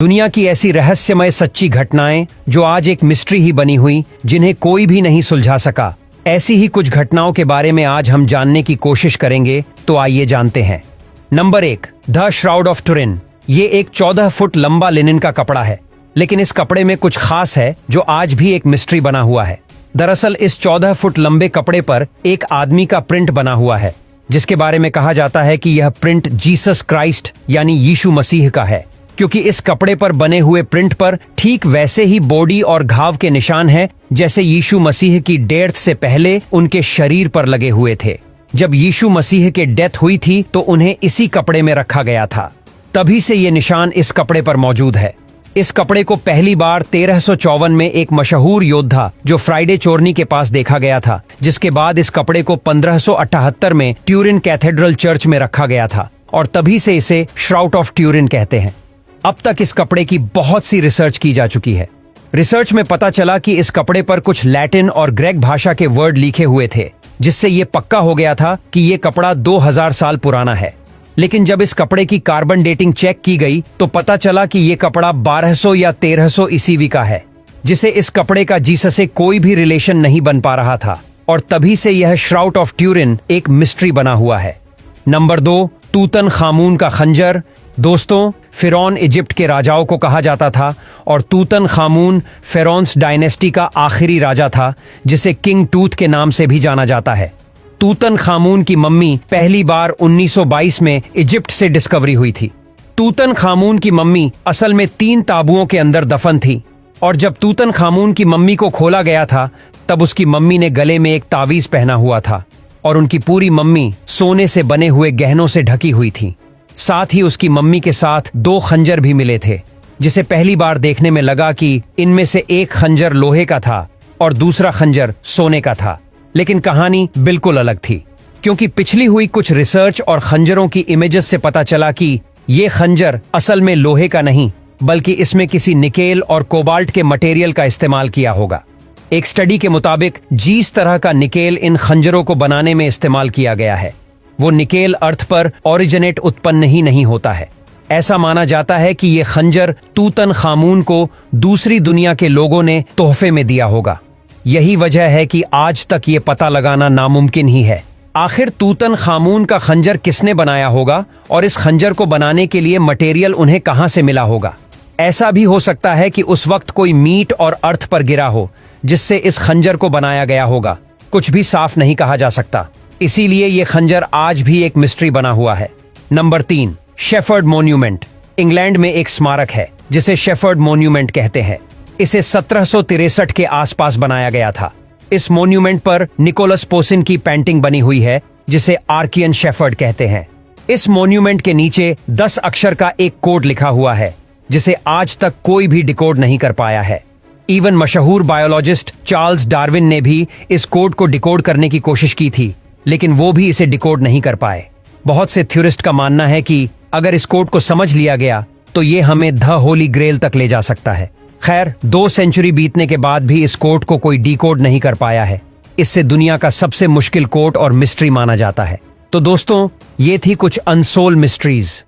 दुनिया की ऐसी रहस्यमय सच्ची घटनाएं जो आज एक मिस्ट्री ही बनी हुई, जिन्हें कोई भी नहीं सुलझा सका। ऐसी ही कुछ घटनाओं के बारे में आज हम जानने की कोशिश करेंगे, तो आइए जानते हैं। Number 1, the shroud of Turin. ये एक 14 फुट लंबा लिनन का कपड़ा है, लेकिन इस कपड़े में कुछ खास है जो आज भी एक मिस्ट्री बना हुआ है। दरअसल इस 14 फुट लंबे कपड़े पर एक आदमी का प्रिंट बना हुआ है, जिसके बारे में कहा जाता है कि यह प्रिंट जीसस क्राइस्ट यानी यीशु मसीह का है, क्योंकि इस कपड़े पर बने हुए प्रिंट पर ठीक वैसे ही बॉडी और घाव के निशान हैं जैसे यीशु मसीह की डेथ से पहले उनके शरीर पर लगे हुए थे। जब यीशु मसीह के डेथ हुई थी तो उन्हें इसी कपड़े में रखा गया था, तभी से ये निशान इस कपड़े पर मौजूद है। इस कपड़े को पहली बार 1354 में एक मशहूर योद्धा जो फ्राइडे चोरनी के पास देखा गया था, जिसके बाद इस कपड़े को 1578 में ट्यूरिन कैथेड्रल चर्च में रखा गया था और तभी से इसे श्राउड ऑफ ट्यूरिन कहते हैं। अब तक इस कपड़े की बहुत सी रिसर्च की जा चुकी है। रिसर्च में पता चला कि इस कपड़े पर कुछ लैटिन और ग्रीक भाषा के वर्ड लिखे हुए थे, जिससे ये पक्का हो गया था कि ये कपड़ा 2000 साल पुराना है। लेकिन जब इस कपड़े की कार्बन डेटिंग चेक की गई तो पता चला कि ये कपड़ा 1200 या 1300 ईस्वी का है, जिसे इस कपड़े का जीसस से कोई भी रिलेशन नहीं बन पा रहा था, और तभी से यह श्राउड ऑफ ट्यूरिन एक मिस्ट्री बना हुआ है। नंबर 2, तूतन खामून का खंजर। दोस्तों, फिरौन इजिप्ट के राजाओं को कहा जाता था और तूतन खामून फेरोन्स डायनेस्टी का आखिरी राजा था, जिसे किंग टूथ के नाम से भी जाना जाता है। तूतन खामून की मम्मी पहली बार 1922 में इजिप्ट से डिस्कवरी हुई थी। तूतन खामून की मम्मी असल में 3 ताबुओं के अंदर दफन थी, और जब तूतन खामून की मम्मी को खोला गया था तब उसकी मम्मी ने गले में एक तावीज पहना हुआ था और उनकी पूरी मम्मी सोने से बने हुए गहनों से ढकी हुई थी। साथ ही उसकी मम्मी के साथ 2 खंजर भी मिले थे, जिसे पहली बार देखने में लगा कि इनमें से एक खंजर लोहे का था और दूसरा खंजर सोने का था। लेकिन कहानी बिल्कुल अलग थी, क्योंकि पिछली हुई कुछ रिसर्च और खंजरों की इमेजेस से पता चला कि ये खंजर असल में लोहे का नहीं, बल्कि इसमें किसी निकेल और कोबाल्ट के मटेरियल का इस्तेमाल किया होगा। एक स्टडी के मुताबिक जिस तरह का निकेल इन खंजरों को बनाने में इस्तेमाल किया गया है, वो निकेल अर्थ पर ओरिजिनेट उत्पन्न ही नहीं होता है। ऐसा माना जाता है कि ये खंजर तूतन खामून को दूसरी दुनिया के लोगों ने तोहफे में दिया होगा। यही वजह है कि आज तक ये पता लगाना नामुमकिन ही है, आखिर तूतन खामून का खंजर किसने बनाया होगा और इस खंजर को बनाने के लिए मटेरियल उन्हें कहां से मिला होगा। ऐसा भी हो सकता है कि उस वक्त कोई मीट और अर्थ पर गिरा हो जिससे इस खंजर को बनाया गया होगा। कुछ भी साफ नहीं कहा जा सकता, इसीलिए ये खंजर आज भी एक मिस्ट्री बना हुआ है। Number 3, shepherd monument. इंग्लैंड में एक स्मारक है जिसे शेफर्ड मॉन्यूमेंट कहते हैं। इसे 1763 के आसपास बनाया गया था। इस मॉन्यूमेंट पर निकोलस पोसिन की पेंटिंग बनी हुई है, जिसे आर्कियन शेफर्ड कहते हैं। इस मॉन्यूमेंट के नीचे 10 अक्षर का एक कोड लिखा हुआ है, जिसे आज तक कोई भी डिकोड नहीं कर पाया है। इवन मशहूर बायोलॉजिस्ट चार्ल्स डार्विन ने भी इस कोड को डिकोड करने की कोशिश की थी, लेकिन वो भी इसे डिकोड नहीं कर पाए। बहुत से थ्योरिस्ट का मानना है कि अगर इस कोड को समझ लिया गया तो ये हमें द होली ग्रेल तक ले जा सकता है। खैर, 2 सेंचुरी बीतने के बाद भी इस कोड को कोई डिकोड नहीं कर पाया है। इससे दुनिया का सबसे मुश्किल कोड और मिस्ट्री माना जाता है। तो दोस्तों, ये थी कुछ अनसोल्व्ड मिस्ट्रीज।